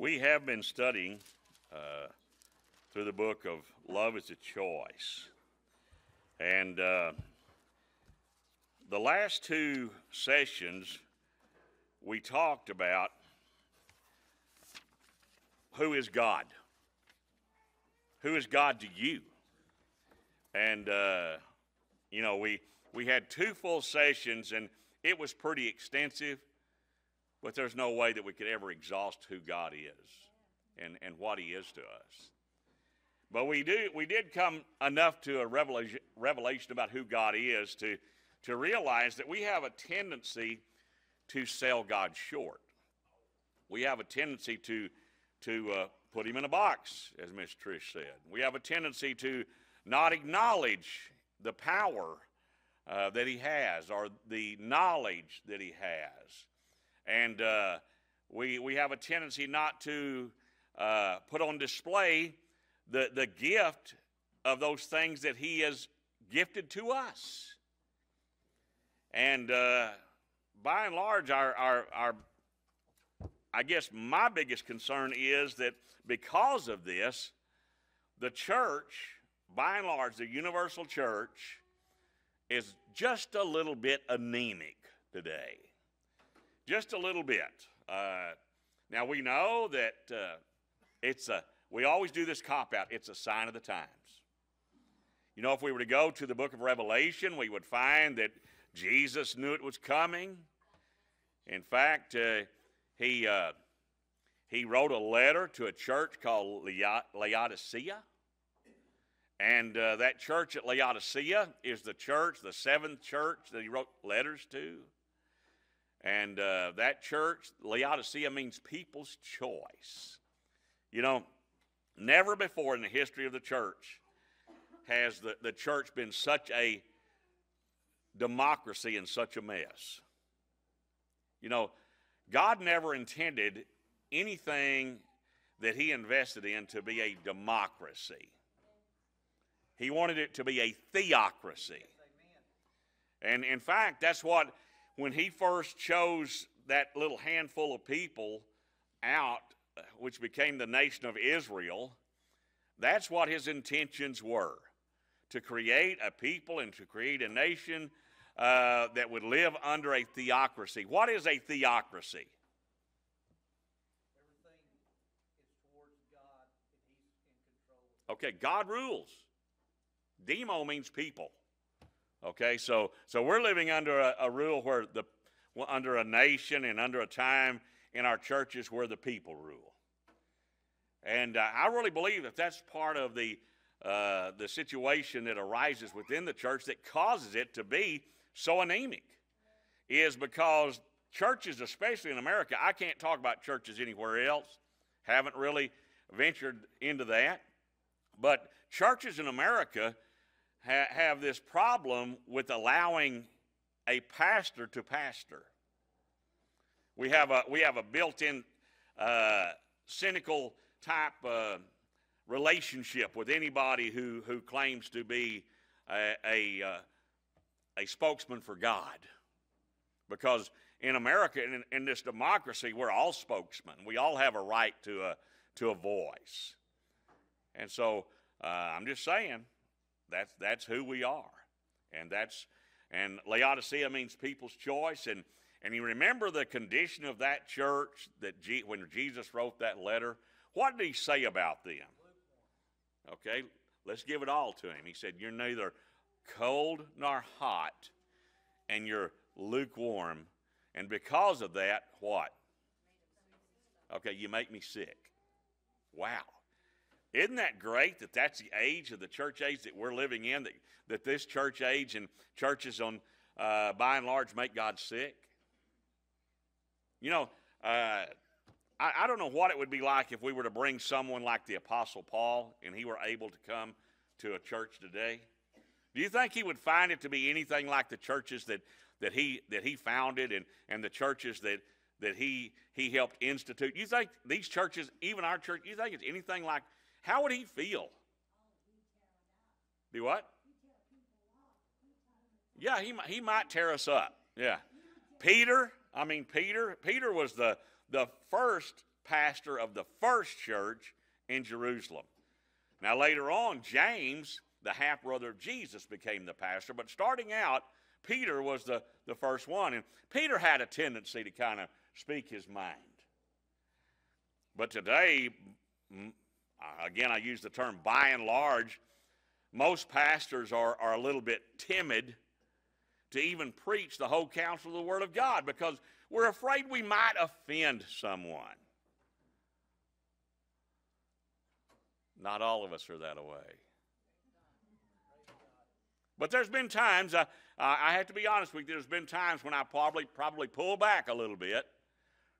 We have been studying through the book of Love is a Choice. And the last two sessions, we talked about who is God. Who is God to you? And, we had two full sessions, and it was pretty extensive. But there's no way that we could ever exhaust who God is and what he is to us. But we did come enough to a revelation about who God is to realize that we have a tendency to sell God short. We have a tendency to put him in a box, as Miss Trish said. We have a tendency to not acknowledge the power that he has or the knowledge that he has. And we have a tendency not to put on display the gift of those things that he has gifted to us. And by and large, our I guess my biggest concern is that because of this, the church, by and large, the universal church, is just a little bit anemic today. Just a little bit. Now we know that we always do this cop-out. It's a sign of the times. You know, if we were to go to the book of Revelation, we would find that Jesus knew it was coming. In fact, he wrote a letter to a church called Laodicea. And that church at Laodicea is the seventh church that he wrote letters to. And that church, Laodicea, means people's choice. You know, never before in the history of the church has the church been such a democracy and such a mess. You know, God never intended anything that he invested in to be a democracy. He wanted it to be a theocracy. And in fact, that's what, when he first chose that little handful of people out, which became the nation of Israel, that's what his intentions were, to create a people and to create a nation that would live under a theocracy. What is a theocracy? Everything is towards God and he's in control. Okay, God rules. Demo means people. Okay, so we're living under a rule where under a nation and under a time in our churches where the people rule. And I really believe that that's part of the situation that arises within the church that causes it to be so anemic, is because churches, especially in America, I can't talk about churches anywhere else, haven't really ventured into that, but churches in America have this problem with allowing a pastor to pastor. We have a built-in cynical type relationship with anybody who claims to be a spokesman for God, because in America, in this democracy, we're all spokesmen. We all have a right to a voice, and so I'm just saying. That's who we are, and Laodicea means people's choice, and you remember the condition of that church when Jesus wrote that letter. What did he say about them? Okay, let's give it all to him. He said, "You're neither cold nor hot, and you're lukewarm, and because of that, what? Okay, you make me sick." Wow. Isn't that great that that's the age of the church age that we're living in, that this church age and churches by and large make God sick? You know, I don't know what it would be like if we were to bring someone like the Apostle Paul and he were able to come to a church today. Do you think he would find it to be anything like the churches that he founded and the churches that he helped institute? You think these churches, even our church, you think it's anything like? How would he feel? Do what? Yeah, he might tear us up. Yeah. Peter was the first pastor of the first church in Jerusalem. Now later on, James, the half-brother of Jesus, became the pastor. But starting out, Peter was the first one. And Peter had a tendency to kind of speak his mind. But today, again, I use the term by and large, most pastors are a little bit timid to even preach the whole counsel of the Word of God because we're afraid we might offend someone. Not all of us are that way. But there's been times, I have to be honest with you, there's been times when I probably pull back a little bit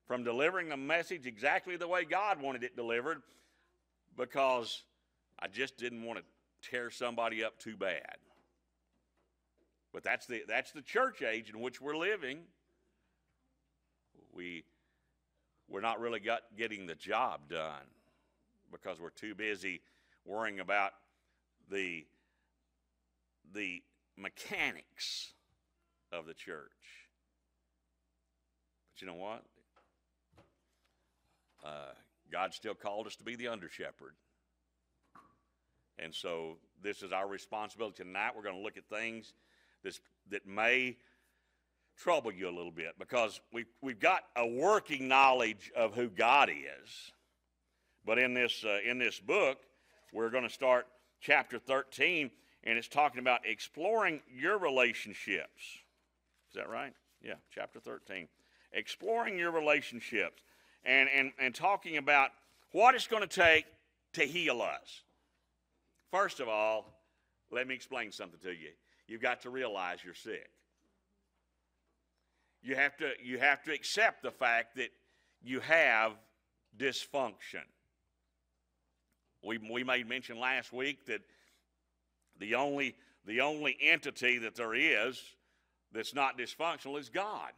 from delivering the message exactly the way God wanted it delivered because I just didn't want to tear somebody up too bad. But that's the church age in which we're living. We're not really getting the job done because we're too busy worrying about the mechanics of the church. But you know what? God still called us to be the under-shepherd. And so this is our responsibility tonight. We're going to look at things that may trouble you a little bit because we've got a working knowledge of who God is. But in this book, we're going to start chapter 13, and it's talking about exploring your relationships. Is that right? Yeah, chapter 13. Exploring your relationships and talking about what it's going to take to heal us. First of all, let me explain something to you. You've got to realize you're sick. You have to accept the fact that you have dysfunction. We made mention last week that the only entity that there is that's not dysfunctional is God.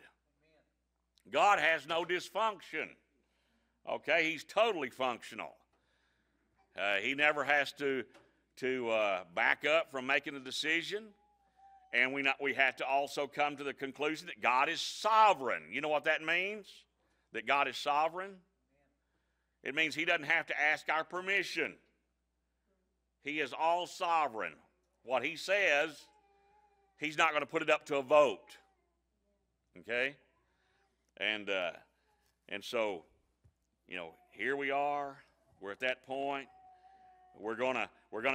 Amen. God has no dysfunction. Okay, He's totally functional. He never has to back up from making a decision. And we have to also come to the conclusion that God is sovereign. You know what that means? That God is sovereign? It means He doesn't have to ask our permission. He is all sovereign. What He says, He's not going to put it up to a vote. Okay? And so, you know, here we are. We're at that point. We're gonna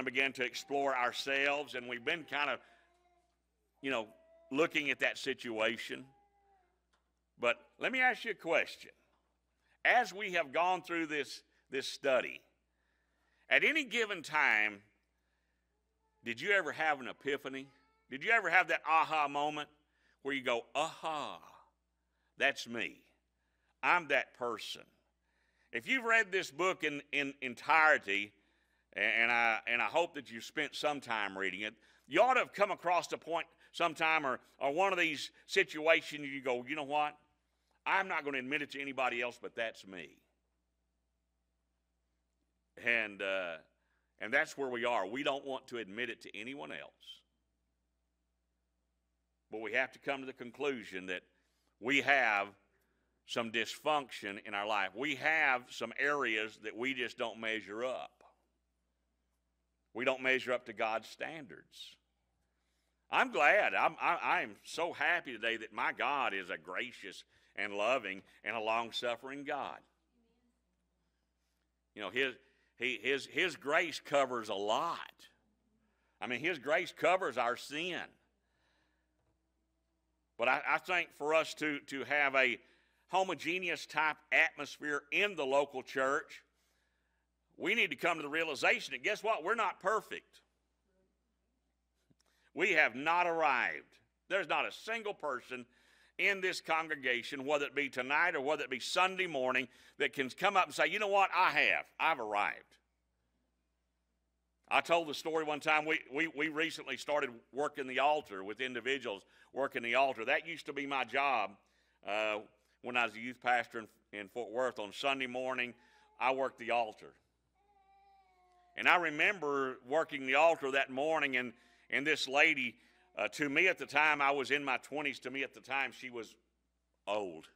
begin to explore ourselves, and we've been kind of, you know, looking at that situation. But let me ask you a question. As we have gone through this study, at any given time, did you ever have an epiphany? Did you ever have that aha moment where you go, aha, that's me. I'm that person. If you've read this book in entirety, and I hope that you've spent some time reading it, you ought to have come across a point sometime or one of these situations you go, you know what? I'm not going to admit it to anybody else, but that's me. And that's where we are. We don't want to admit it to anyone else. But we have to come to the conclusion that we have some dysfunction in our life. We have some areas that we just don't measure up. We don't measure up to God's standards. I'm glad. I'm so happy today that my God is a gracious and loving and a long-suffering God. You know, His grace covers a lot. I mean, His grace covers our sin. But I think for us to have a homogeneous type atmosphere in the local church, we need to come to the realization that, guess what? We're not perfect. We have not arrived. There's not a single person in this congregation, whether it be tonight or whether it be Sunday morning, that can come up and say, you know what? I've arrived. I told the story one time. We recently started working the altar with individuals working the altar. That used to be my job when I was a youth pastor in Fort Worth. On Sunday morning, I worked the altar. And I remember working the altar that morning, and this lady, to me at the time, I was in my 20s. To me at the time, she was old.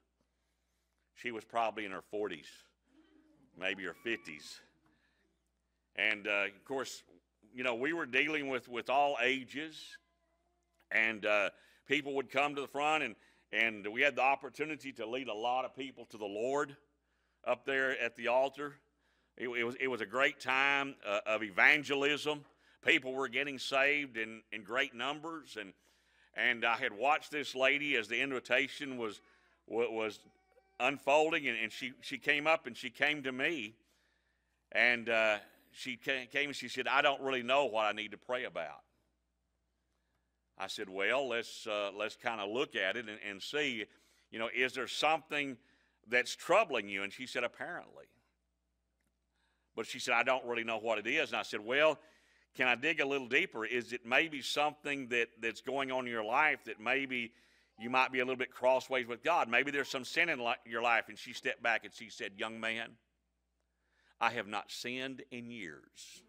She was probably in her 40s. maybe her 50s. And, of course, you know, we were dealing with all ages. And people would come to the front, and we had the opportunity to lead a lot of people to the Lord up there at the altar. It was a great time of evangelism. People were getting saved in great numbers, and I had watched this lady as the invitation was unfolding, and she came up and she came to me, and she came and she said, "I don't really know what I need to pray about." I said, "Well, let's kind of look at it and see, you know, is there something that's troubling you?" And she said, "Apparently." But she said, "I don't really know what it is." And I said, "Well, can I dig a little deeper? Is it maybe something that's going on in your life that maybe you might be a little bit crossways with God? Maybe there's some sin in your life." And she stepped back and she said, "Young man, I have not sinned in years."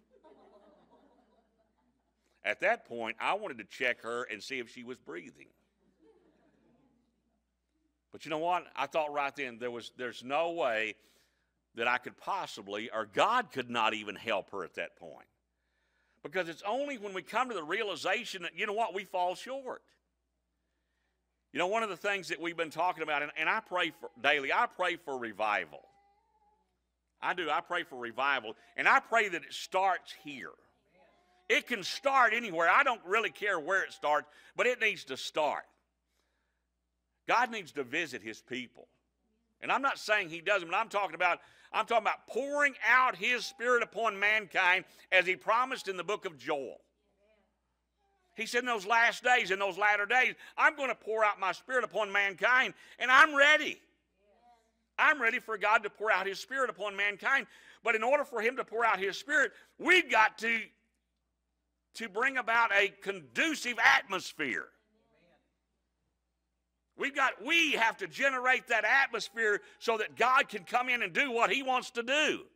At that point, I wanted to check her and see if she was breathing. But you know what? I thought right then there's no way that I could possibly, or God could not even help her at that point. Because it's only when we come to the realization that, you know what, we fall short. You know, one of the things that we've been talking about, and I pray for daily, I pray for revival. I do. I pray for revival, and I pray that it starts here. It can start anywhere. I don't really care where it starts, but it needs to start. God needs to visit his people. And I'm not saying he doesn't, but I'm talking about pouring out his Spirit upon mankind as he promised in the book of Joel. He said in those last days, in those latter days, I'm going to pour out my Spirit upon mankind, and I'm ready. I'm ready for God to pour out his Spirit upon mankind. But in order for him to pour out his Spirit, we've got to bring about a conducive atmosphere. We have to generate that atmosphere so that God can come in and do what he wants to do.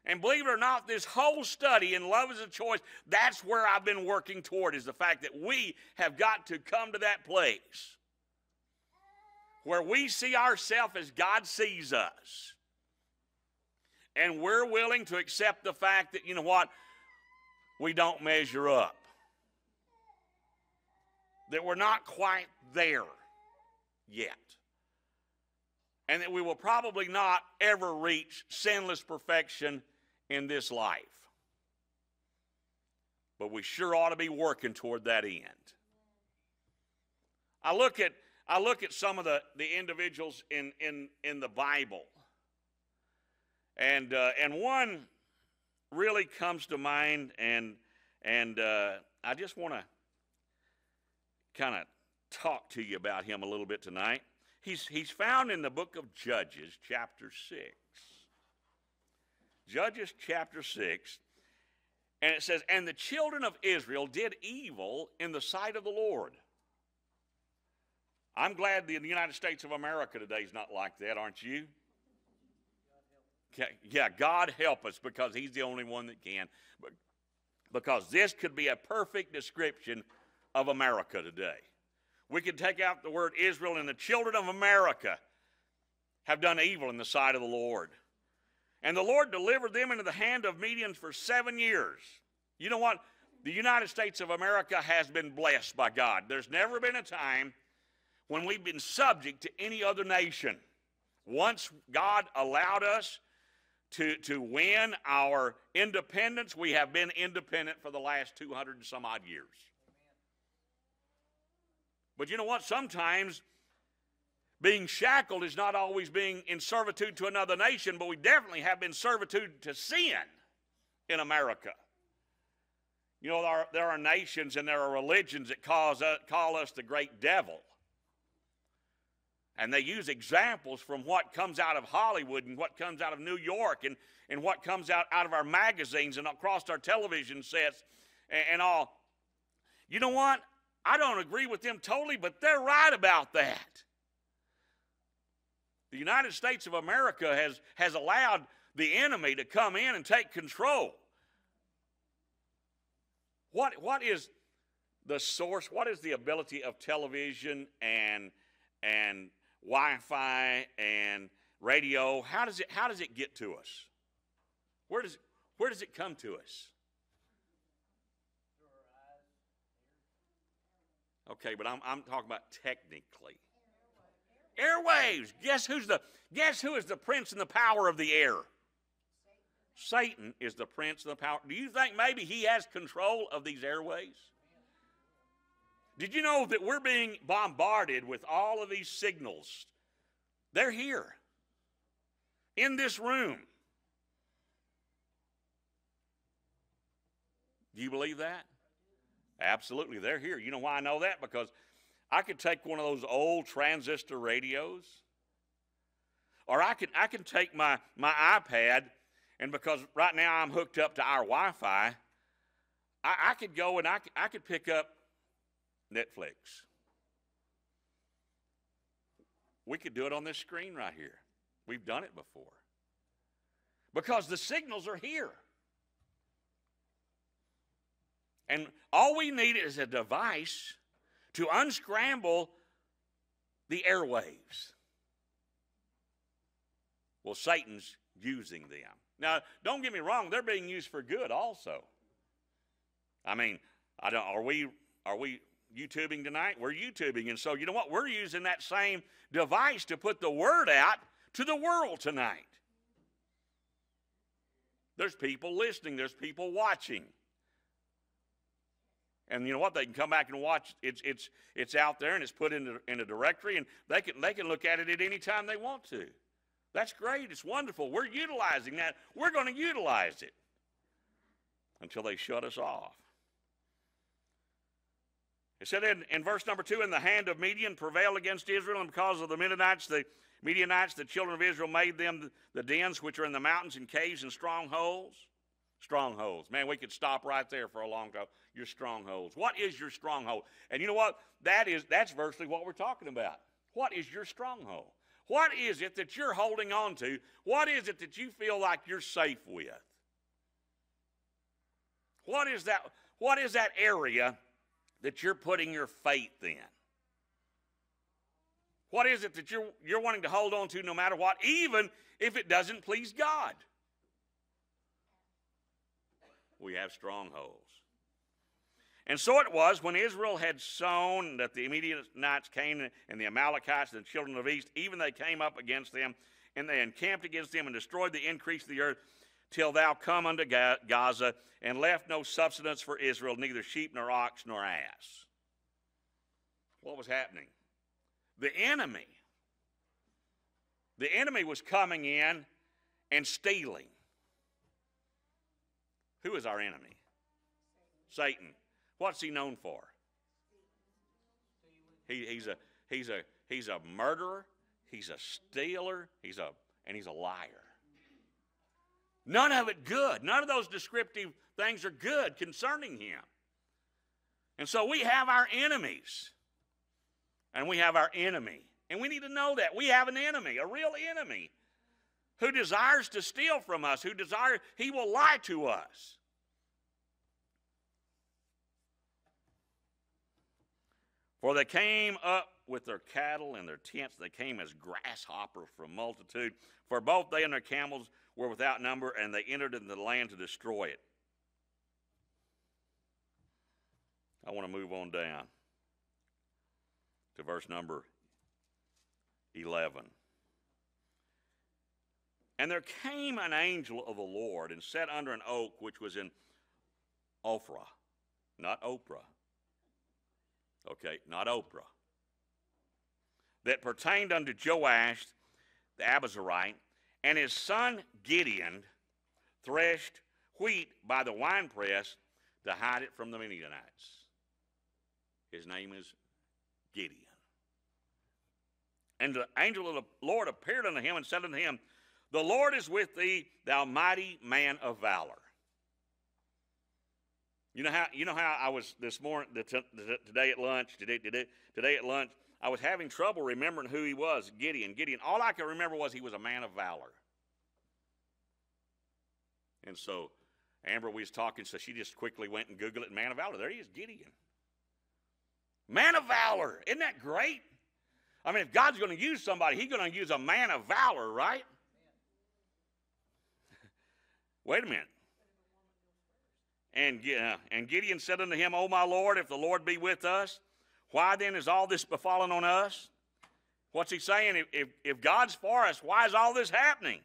And believe it or not, this whole study in Love is a Choice, that's where I've been working toward, is the fact that we have got to come to that place where we see ourselves as God sees us. And we're willing to accept the fact that, you know what, we don't measure up. That we're not quite there yet. And that we will probably not ever reach sinless perfection in this life. But we sure ought to be working toward that end. I look at some of the individuals in the Bible. And one really comes to mind, and I just want to kind of talk to you about him a little bit tonight. He's found in the book of Judges, chapter 6. Judges, chapter 6. And it says, "And the children of Israel did evil in the sight of the Lord." I'm glad the United States of America today is not like that, aren't you? Yeah, God help us, because he's the only one that can. But because this could be a perfect description of America today. We could take out the word Israel, and the children of America have done evil in the sight of the Lord. And the Lord delivered them into the hand of Medians for 7 years. You know what? The United States of America has been blessed by God. There's never been a time when we've been subject to any other nation. Once God allowed us to win our independence, we have been independent for the last 200 and some odd years. But you know what? Sometimes being shackled is not always being in servitude to another nation, but we definitely have been servitude to sin in America. You know, there are nations and there are religions that call us the great devil. And they use examples from what comes out of Hollywood and what comes out of New York and what comes out of our magazines and across our television sets and all. You know what? I don't agree with them totally, but they're right about that. The United States of America has allowed the enemy to come in and take control. What is the source? What is the ability of television and Wi-Fi and radio, how does it get to us? Where does it come to us? Okay, but I'm talking about technically. Airwaves. Guess who is the prince and the power of the air? Satan is the prince and the power. Do you think maybe he has control of these airways? Did you know that we're being bombarded with all of these signals? They're here in this room. Do you believe that? Absolutely, they're here. You know why I know that? Because I could take one of those old transistor radios, or I can take my iPad, and because right now I'm hooked up to our Wi-Fi, I could go and I could pick up Netflix. We could do it on this screen right here. We've done it before. Because the signals are here. And all we need is a device to unscramble the airwaves. Well, Satan's using them. Now, don't get me wrong, they're being used for good also. I mean, are we YouTubing tonight? We're YouTubing, and so you know what? We're using that same device to put the word out to the world tonight. There's people listening, there's people watching. And you know what? They can come back and watch. It's out there and it's put in a directory, and they can look at it at any time they want to. That's great. It's wonderful. We're utilizing that. We're going to utilize it until they shut us off. It said in verse number 2, "And the hand of Midian prevailed against Israel, and because of the Midianites, the children of Israel made them the dens which are in the mountains and caves and strongholds." Strongholds. Man, we could stop right there for a long time. Your strongholds. What is your stronghold? And you know what? That's virtually what we're talking about. What is your stronghold? What is it that you're holding on to? What is it that you feel like you're safe with? What is that area that you're putting your faith in? What is it that you're wanting to hold on to no matter what, even if it doesn't please God? We have strongholds. And so it was when Israel had sown that the Midianites came, and the Amalekites and the children of the east, even they came up against them, and they encamped against them and destroyed the increase of the earth, till thou come unto Gaza, and left no substance for Israel, neither sheep nor ox nor ass. What was happening? The enemy was coming in and stealing. Who is our enemy? Satan. What's he known for? He's a murderer. He's a stealer. And he's a liar. None of it good. None of those descriptive things are good concerning him. And so we have our enemies. And we have our enemy. And we need to know that. We have an enemy, a real enemy, who desires to steal from us, he will lie to us. For they came up with their cattle and their tents, they came as grasshoppers from multitude. For both they and their camels were without number, and they entered into the land to destroy it. I want to move on down to verse number 11. And there came an angel of the Lord and sat under an oak which was in Ophrah, not Oprah. Okay, not Oprah. That pertained unto Joash the Abiezrite, and his son Gideon threshed wheat by the winepress to hide it from the Midianites. His name is Gideon. And the angel of the Lord appeared unto him and said unto him, "The Lord is with thee, thou mighty man of valor." You know how I was this morning, today at lunch, I was having trouble remembering who he was, Gideon. All I could remember was he was a man of valor. And so Amber, we was talking, so she just quickly went and Googled it, man of valor. There he is, Gideon. Man of valor. Isn't that great? I mean, if God's going to use somebody, he's going to use a man of valor, right? Wait a minute. And Gideon said unto him, O my Lord, if the Lord be with us, why then is all this befallen on us? What's he saying? If God's for us, why is all this happening?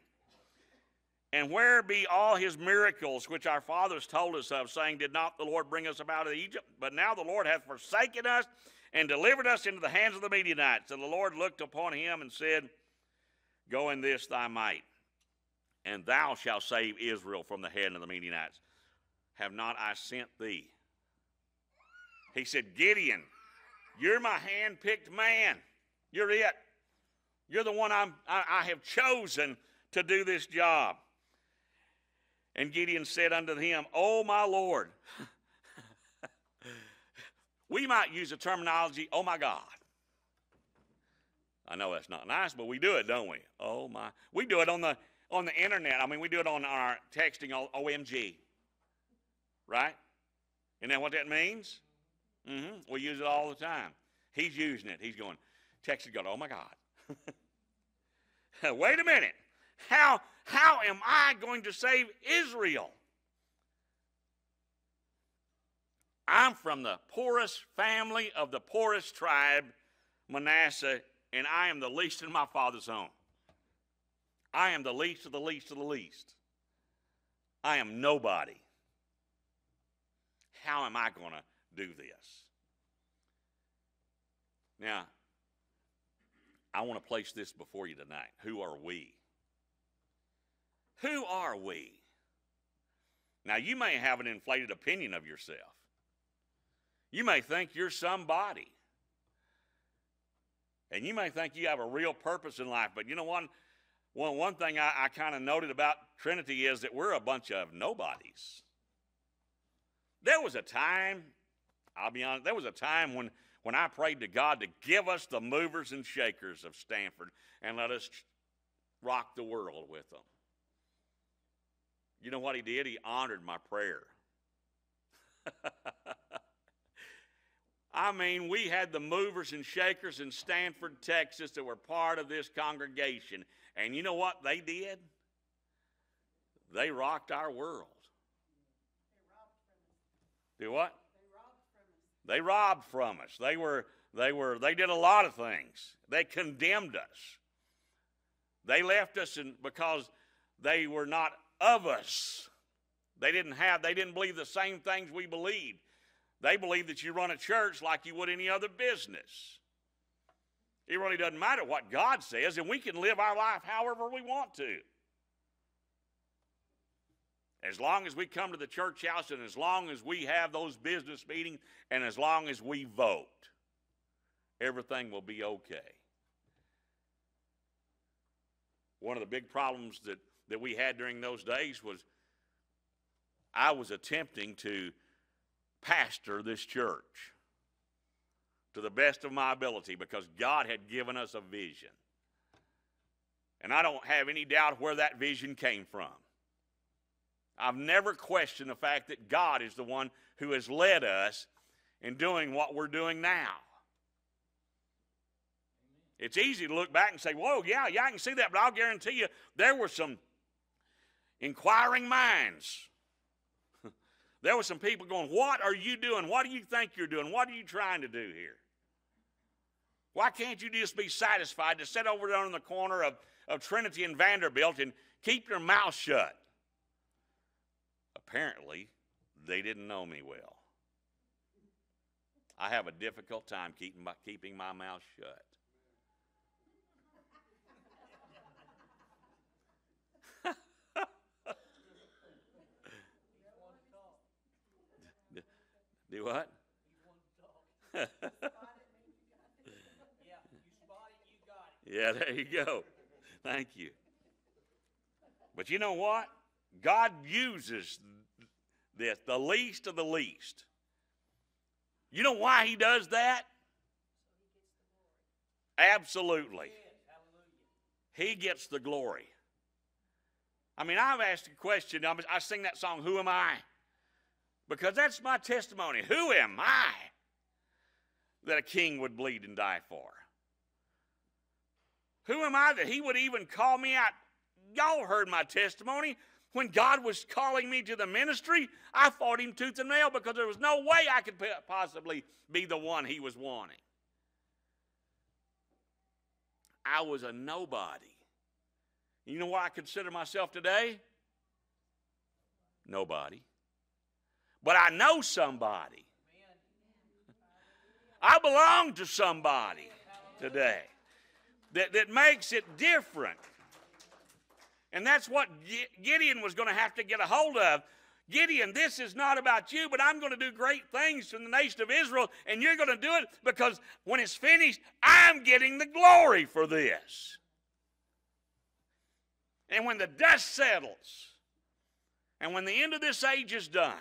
And where be all his miracles which our fathers told us of, saying, did not the Lord bring us up out of Egypt? But now the Lord hath forsaken us and delivered us into the hands of the Midianites. And the Lord looked upon him and said, go in this thy might, and thou shalt save Israel from the hand of the Midianites. Have not I sent thee? He said, Gideon, you're my hand-picked man. You're it. You're the one I have chosen to do this job. And Gideon said unto him, O my Lord. We might use the terminology, oh my God. I know that's not nice, but we do it, don't we? Oh my. We do it on the internet. I mean, we do it on our texting, OMG. Right? Isn't that what that means? We use it all the time. He's using it. He's going, texting God, oh my God. Wait a minute. How am I going to save Israel? I'm from the poorest family of the poorest tribe, Manasseh, and I am the least in my father's home. I am the least of the least of the least. I am nobody. How am I going to do this? Now, I want to place this before you tonight. Who are we? Who are we? Now, you may have an inflated opinion of yourself. You may think you're somebody. And you may think you have a real purpose in life. But you know what? One thing I kind of noted about Trinity is that we're a bunch of nobodies. There was a time, I'll be honest, there was a time when I prayed to God to give us the movers and shakers of Stanford and let us rock the world with them. You know what he did? He honored my prayer. I mean, we had the movers and shakers in Stanford, Texas that were part of this congregation. And you know what they did? They rocked our world. Do what? They robbed from us. They did a lot of things. They condemned us. They left us because they were not of us. They didn't believe the same things we believed. They believed that you run a church like you would any other business. It really doesn't matter what God says, and we can live our life however we want to. As long as we come to the church house and as long as we have those business meetings and as long as we vote, everything will be okay. One of the big problems that we had during those days was I was attempting to pastor this church to the best of my ability because God had given us a vision. And I don't have any doubt where that vision came from. I've never questioned the fact that God is the one who has led us in doing what we're doing now. It's easy to look back and say, whoa, yeah, I can see that, but I'll guarantee you there were some inquiring minds. There were some people going, what are you doing? What do you think you're doing? What are you trying to do here? Why can't you just be satisfied to sit over there in the corner of Trinity and Vanderbilt and keep your mouth shut? Apparently, they didn't know me well. I have a difficult time keeping my mouth shut. Do what? Yeah, you spot it, you got it. Yeah, there you go. Thank you. But you know what? God uses this, the least of the least. You know why he does that? Absolutely. He gets the glory. I mean, I've asked a question. I sing that song, Who Am I? Because that's my testimony. Who am I that a king would bleed and die for? Who am I that he would even call me out? Y'all heard my testimony. When God was calling me to the ministry, I fought him tooth and nail because there was no way I could possibly be the one he was wanting. I was a nobody. You know what I consider myself today? Nobody. But I know somebody. I belong to somebody today that makes it different. And that's what Gideon was going to have to get a hold of. Gideon, this is not about you, but I'm going to do great things in the nation of Israel, and you're going to do it because when it's finished, I'm getting the glory for this. And when the dust settles, and when the end of this age is done,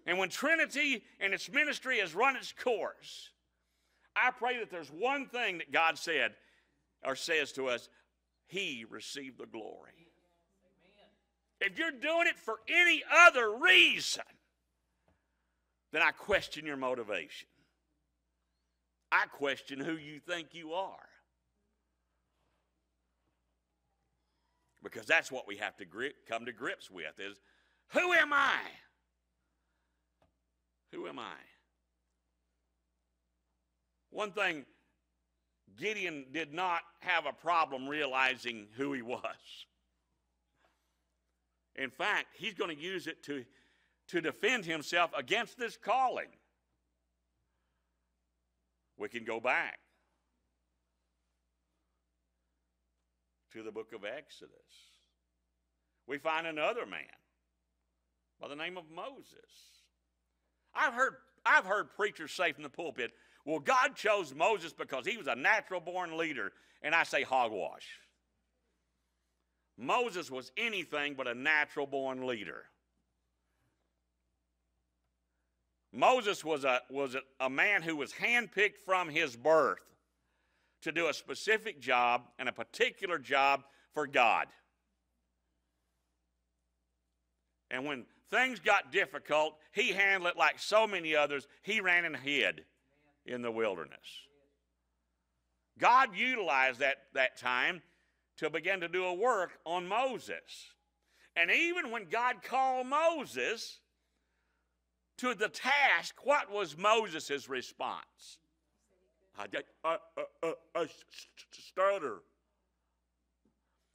and when Trinity and its ministry has run its course, I pray that there's one thing that God said or says to us: he received the glory. If you're doing it for any other reason, then I question your motivation. I question who you think you are. Because that's what we have to come to grips with is, who am I? Who am I? One thing, Gideon did not have a problem realizing who he was. In fact, he's going to use it to defend himself against this calling. We can go back to the book of Exodus. We find another man by the name of Moses. I've heard preachers say from the pulpit, well, God chose Moses because he was a natural-born leader. And I say hogwash. Moses was anything but a natural-born leader. Moses was a man who was handpicked from his birth to do a specific job and a particular job for God. And when things got difficult, he handled it like so many others. He ran and hid in the wilderness. God utilized that time to begin to do a work on Moses. And even when God called Moses to the task, what was Moses' response? I stutter.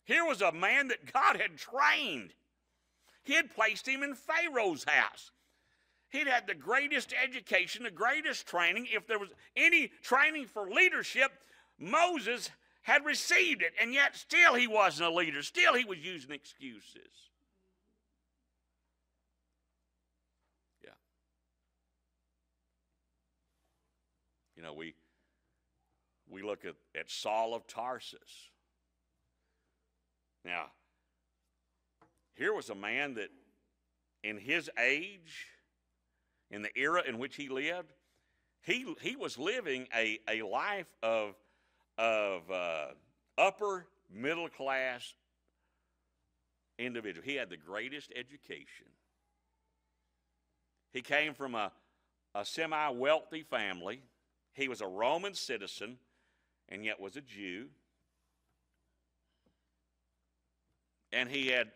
Here was a man that God had trained. He had placed him in Pharaoh's house. He'd had the greatest education, the greatest training. If there was any training for leadership, Moses had received it, and yet still he wasn't a leader. Still he was using excuses. Yeah. You know, we look at Saul of Tarsus. Now, here was a man that in his age, in the era in which he lived, he was living a life of upper middle class individual. He had the greatest education. He came from a semi-wealthy family. He was a Roman citizen and yet was a Jew. And he had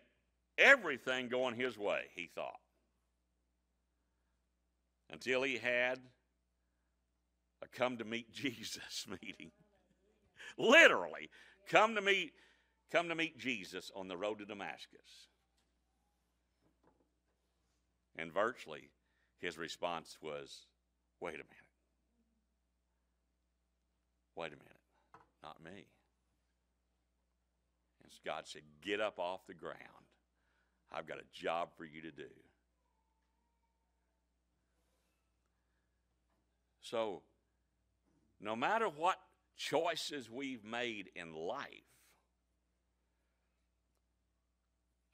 everything going his way, he thought. Until he had a come to meet Jesus meeting. Literally, come to meet Jesus on the road to Damascus. And virtually, his response was, wait a minute. Wait a minute. Not me. And God said, get up off the ground. I've got a job for you to do. So, no matter what choices we've made in life,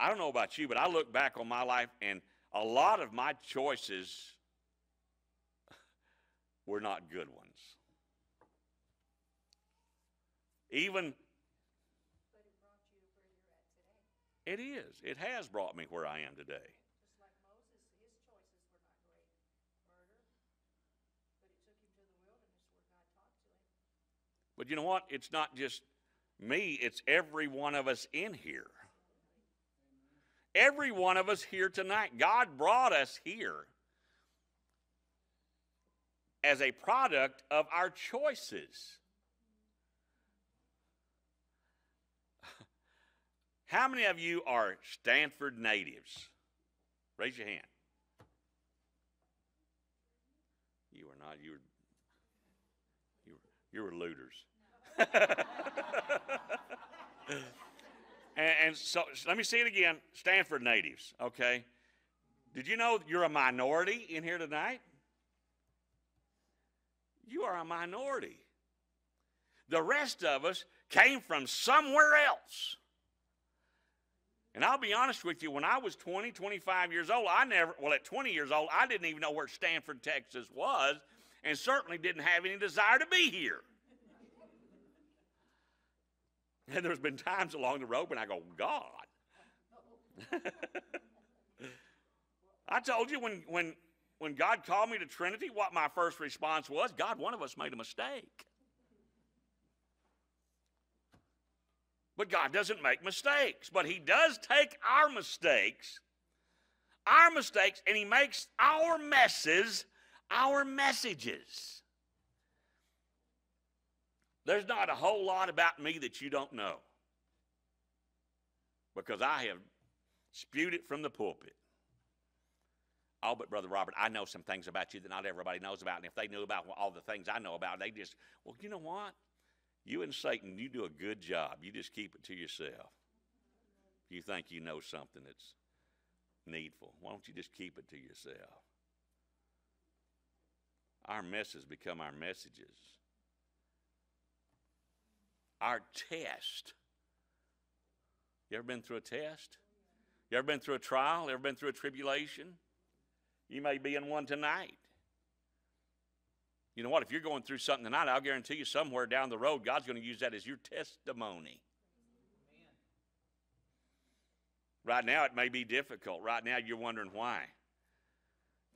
I don't know about you, but I look back on my life and a lot of my choices were not good ones. Even But it brought you to where you're at today. it is. It has brought me where I am today. Just like Moses, his choices were not great. Murder, but it took him to the wilderness where God talked to him. But you know what? It's not just me, it's every one of us in here. Every one of us here tonight. God brought us here as a product of our choices. How many of you are Stanford natives? Raise your hand. You are not. You were looters. and so let me see it again. Stanford natives, okay? Did you know you're a minority in here tonight? You are a minority. The rest of us came from somewhere else. And I'll be honest with you, when I was 20, 25 years old, at 20 years old, I didn't even know where Stanford, Texas was, and certainly didn't have any desire to be here. And there's been times along the road when I go, God. I told you when God called me to Trinity, what my first response was, God, one of us made a mistake. But God doesn't make mistakes. But he does take our mistakes, and he makes our messes our messages. There's not a whole lot about me that you don't know, because I have spewed it from the pulpit. Oh, but Brother Robert, I know some things about you that not everybody knows about, and if they knew about all the things I know about, they just, well, you know what? You and Satan, you do a good job. You just keep it to yourself. If you think you know something that's needful, why don't you just keep it to yourself? Our messes become our messages. Our test. You ever been through a test? You ever been through a trial? Ever been through a tribulation? You may be in one tonight. You know what? If you're going through something tonight, I'll guarantee you somewhere down the road, God's going to use that as your testimony. Right now, it may be difficult. Right now, you're wondering why.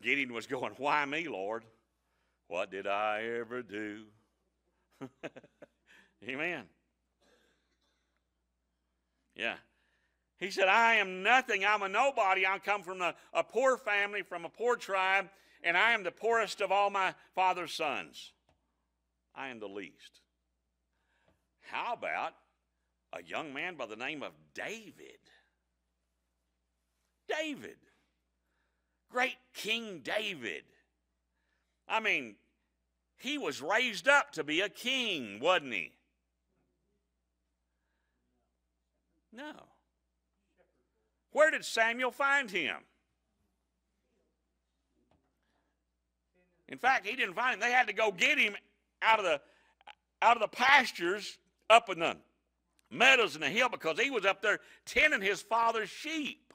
Gideon was going, why me, Lord? What did I ever do? Amen. Yeah. He said, I am nothing. I'm a nobody. I come from a poor family, from a poor tribe, and I am the poorest of all my father's sons. I am the least. How about a young man by the name of David? David. Great King David. I mean, he was raised up to be a king, wasn't he? No. Where did Samuel find him? In fact, he didn't find him. They had to go get him out of the pastures up in the meadows and the hill, because he was up there tending his father's sheep.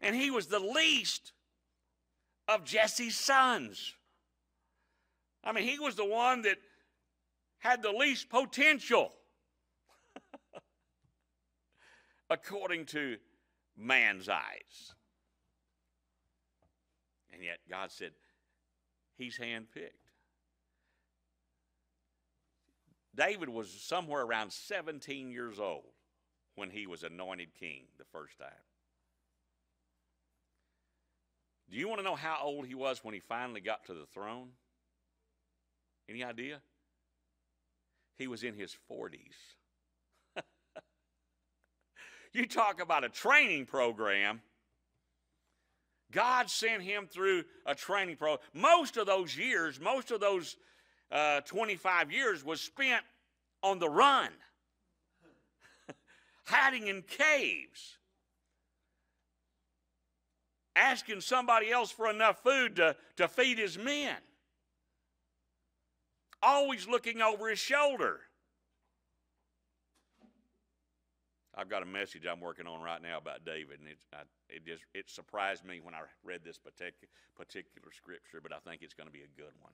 And he was the least of Jesse's sons. I mean, he was the one that had the least potential, according to man's eyes. And yet God said, he's handpicked. David was somewhere around 17 years old when he was anointed king the first time. Do you want to know how old he was when he finally got to the throne? Any idea? He was in his 40s. You talk about a training program. God sent him through a training program. Most of those 25 years was spent on the run, hiding in caves, asking somebody else for enough food to feed his men, always looking over his shoulder. I've got a message I'm working on right now about David, and it surprised me when I read this particular scripture, but I think it's going to be a good one.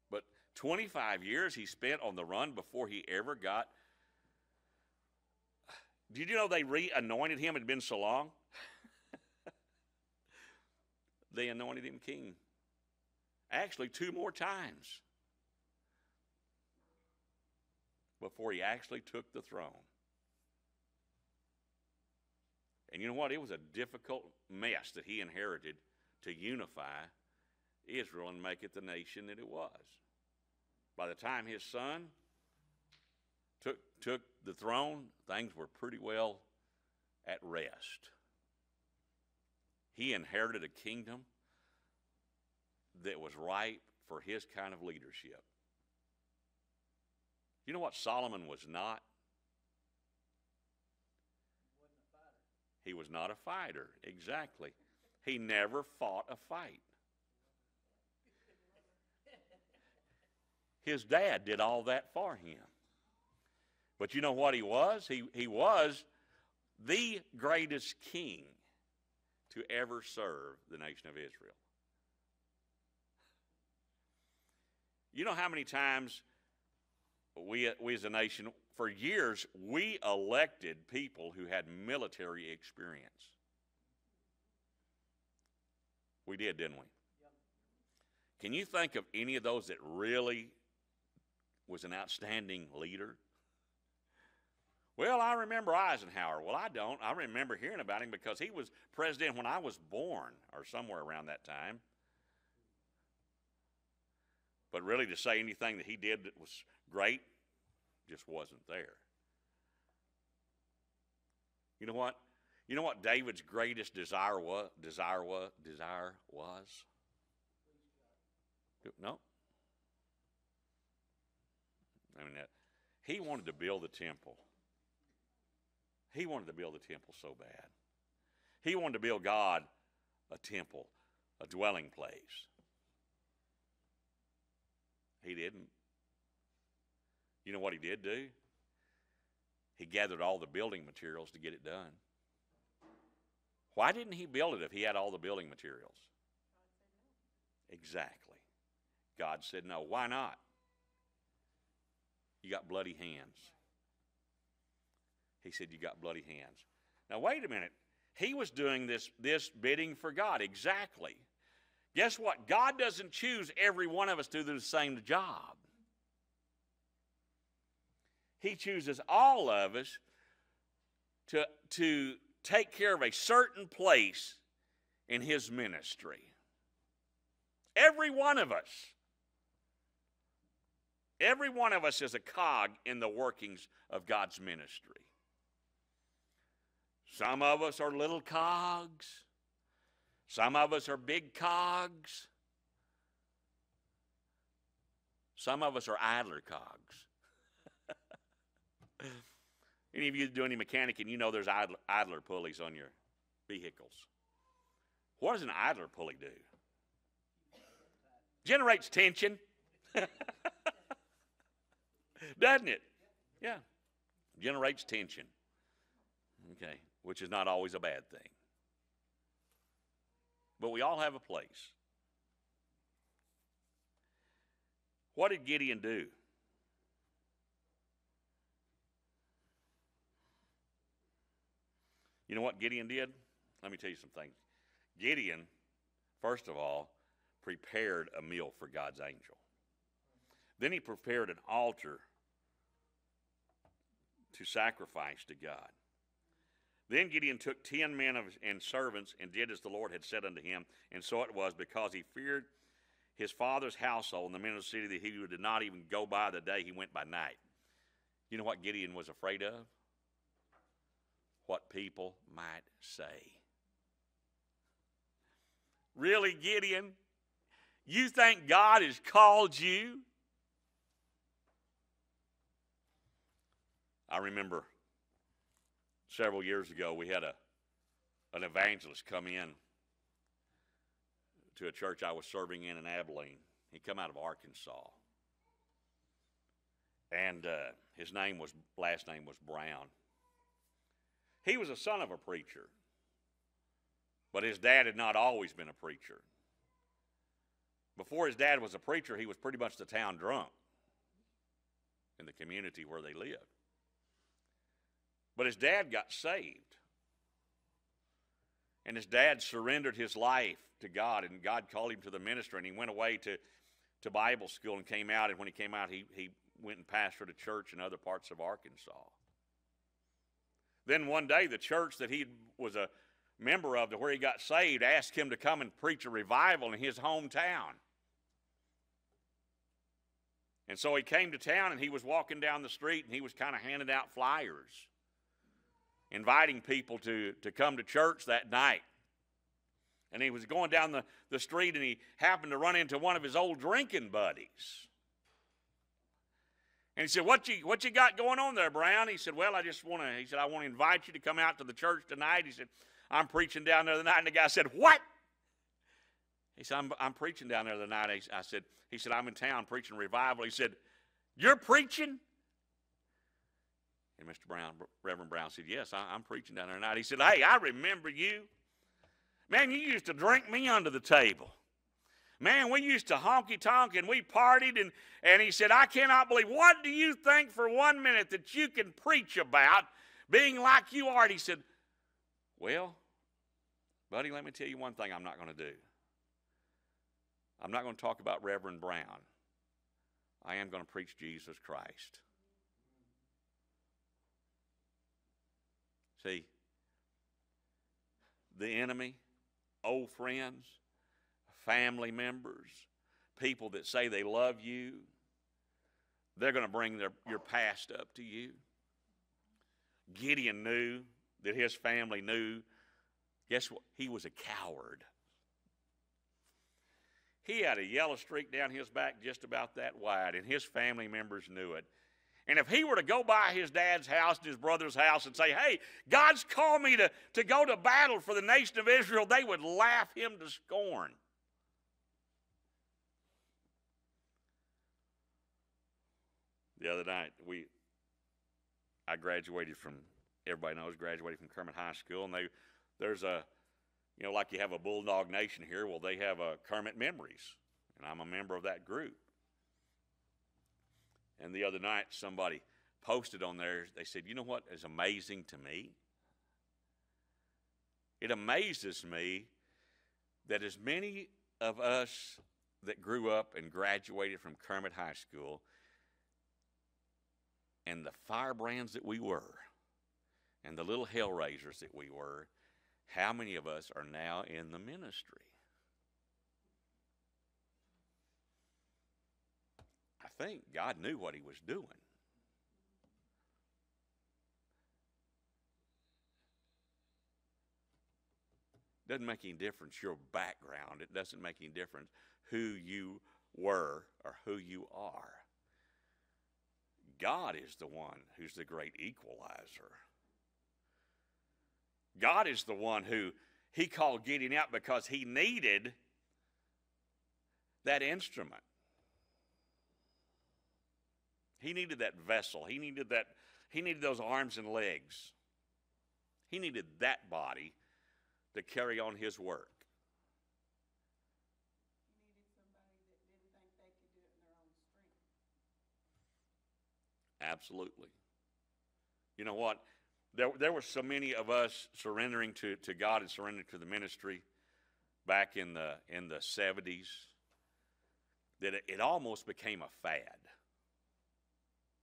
But 25 years he spent on the run before he ever got. Did you know they re-anointed him? It had been so long. They anointed him king Actually, 2 more times before he actually took the throne. And you know what? It was a difficult mess that he inherited to unify Israel and make it the nation that it was. By the time his son took the throne, things were pretty well at rest. He inherited a kingdom that was ripe for his kind of leadership. You know what Solomon was not? He was not a fighter, exactly. He never fought a fight. His dad did all that for him. But you know what he was? He was the greatest king to ever serve the nation of Israel. You know how many times we as a nation, for years, we elected people who had military experience. We did, didn't we? Yep. Can you think of any of those that really was an outstanding leader? Well, I remember Eisenhower. Well, I don't. I remember hearing about him because he was president when I was born, or somewhere around that time. But really, to say anything that he did that was great just wasn't there. You know what? You know what David's greatest desire was? No. I mean, he wanted to build the temple. He wanted to build the temple so bad. He wanted to build God a temple, a dwelling place. He didn't. You know what he did do? He gathered all the building materials to get it done. Why didn't he build it if he had all the building materials? Exactly. God said no. Why not? You got bloody hands. He said, you got bloody hands. Now, wait a minute. He was doing this bidding for God. Exactly. Guess what? God doesn't choose every one of us to do the same job. He chooses all of us to take care of a certain place in his ministry. Every one of us. Every one of us is a cog in the workings of God's ministry. Some of us are little cogs. Some of us are big cogs. Some of us are idler cogs. Any of you do any mechanic and you know there's idler pulleys on your vehicles. What does an idler pulley do? Generates tension. Doesn't it? Yeah. Generates tension. Okay. Which is not always a bad thing. But we all have a place. What did Gideon do? You know what Gideon did? Let me tell you some things. Gideon, first of all, prepared a meal for God's angel. Then he prepared an altar to sacrifice to God. Then Gideon took 10 men and servants and did as the Lord had said unto him. And so it was, because he feared his father's household and the men of the city, that he did not even go by the day, he went by night. You know what Gideon was afraid of? What people might say. Really, Gideon? You think God has called you? I remember several years ago we had an evangelist come in to a church I was serving in Abilene. He come out of Arkansas. And his last name was Brown. He was a son of a preacher. But his dad had not always been a preacher. Before his dad was a preacher, he was pretty much the town drunk in the community where they lived. But his dad got saved. And his dad surrendered his life to God, and God called him to the ministry, and he went away to Bible school and came out. And when he came out, he went and pastored a church in other parts of Arkansas. Then one day, the church that he was a member of, to where he got saved, asked him to come and preach a revival in his hometown. And so he came to town, and he was walking down the street, and he was kind of handing out flyers, inviting people to come to church that night. And he was going down the street, and he happened to run into one of his old drinking buddies. And he said, what you got going on there, Brown? He said, well, I want to invite you to come out to the church tonight. He said, I'm preaching down there tonight. And the guy said, what? He said, I'm preaching down there tonight. He said, I'm in town preaching revival. He said, you're preaching? And Reverend Brown said, yes, I'm preaching down there tonight. He said, hey, I remember you. Man, you used to drink me under the table. Man, we used to honky-tonk and we partied. And he said, I cannot believe, what do you think for 1 minute that you can preach about being like you are? And he said, well, buddy, let me tell you one thing I'm not going to do. I'm not going to talk about Reverend Brown. I am going to preach Jesus Christ. See, the enemy, old friends, family members, people that say they love you, they're going to bring your past up to you. Gideon knew that his family knew. Guess what? He was a coward. He had a yellow streak down his back just about that wide, and his family members knew it. And if he were to go by his dad's house and his brother's house and say, hey, God's called me to go to battle for the nation of Israel, they would laugh him to scorn. The other night, I graduated from, everybody knows, graduated from Kermit High School, and there's a, like you have a Bulldog Nation here, well, they have a Kermit Memories, and I'm a member of that group. And the other night, somebody posted on there, they said, you know what is amazing to me? It amazes me that as many of us that grew up and graduated from Kermit High School, and the firebrands that we were, and the little hellraisers that we were, how many of us are now in the ministry? I think God knew what he was doing. Doesn't make any difference your background. It doesn't make any difference who you were or who you are. God is the one who's the great equalizer. God is the one who he called Gideon out because he needed that instrument. He needed that vessel. He needed those arms and legs. He needed that body to carry on his work. Absolutely. You know what? There were so many of us surrendering to God and surrendering to the ministry back in the 70s that it almost became a fad.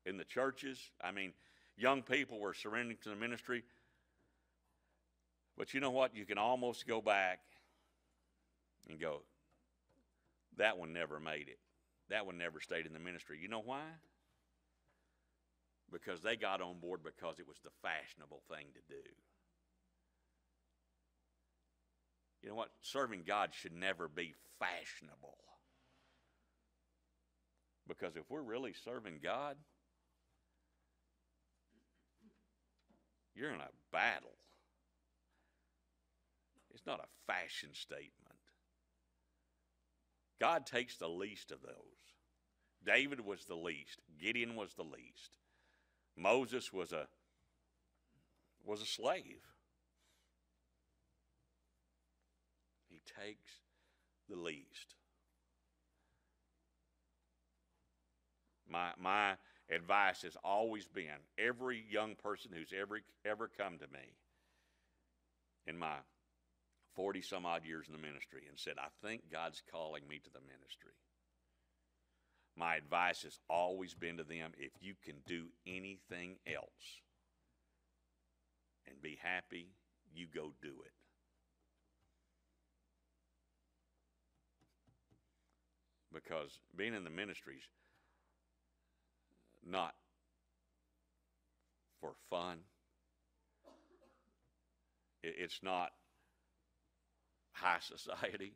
In the churches, I mean, young people were surrendering to the ministry. But you know what? You can almost go back and go, that one never made it. That one never stayed in the ministry. You know why? Because they got on board because it was the fashionable thing to do. You know what? Serving God should never be fashionable. Because if we're really serving God, you're in a battle. It's not a fashion statement. God takes the least of those. David was the least. Gideon was the least. Moses was a slave. He takes the least. My advice has always been, every young person who's ever come to me in my 40 some odd years in the ministry and said, I think God's calling me to the ministry, my advice has always been to them, if you can do anything else and be happy, you go do it. Because being in the ministry's not for fun. It's not high society.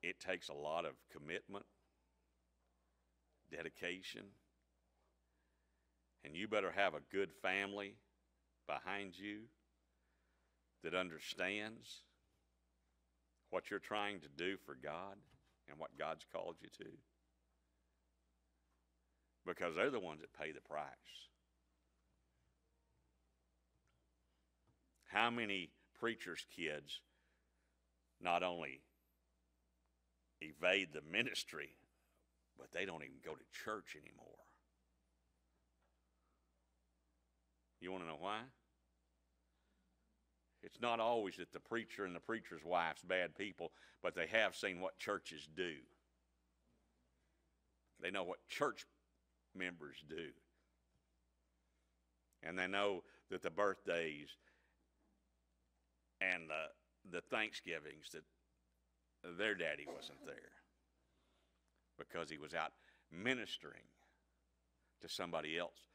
It takes a lot of commitment, dedication, and you better have a good family behind you that understands what you're trying to do for God and what God's called you to. Because they're the ones that pay the price. How many preachers' kids not only evade the ministry, but they don't even go to church anymore? You want to know why? It's not always that the preacher and the preacher's wife's bad people, but they have seen what churches do. They know what church members do. And they know that the birthdays and the Thanksgivings that their daddy wasn't there because he was out ministering to somebody else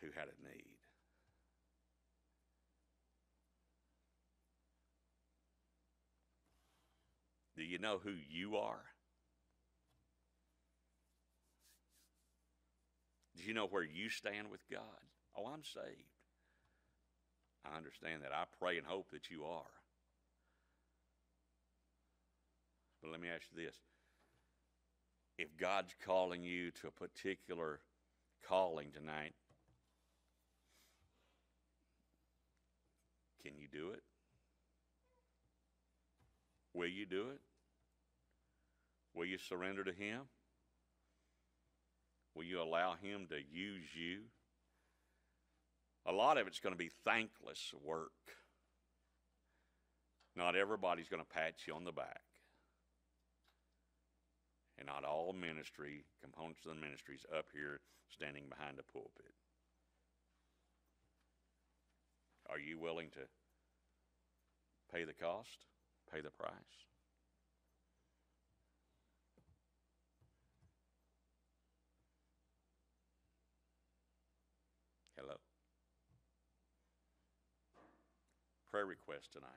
who had a need. Do you know who you are? Do you know where you stand with God? Oh, I'm saved. I understand that. I pray and hope that you are. But let me ask you this. If God's calling you to a particular calling tonight, can you do it? Will you do it? Will you surrender to Him? Will you allow Him to use you? A lot of it's going to be thankless work. Not everybody's going to pat you on the back. And not all ministry, components of the ministry, is up here standing behind a pulpit. Are you willing to pay the cost? Pay the price? Hello? Prayer request tonight.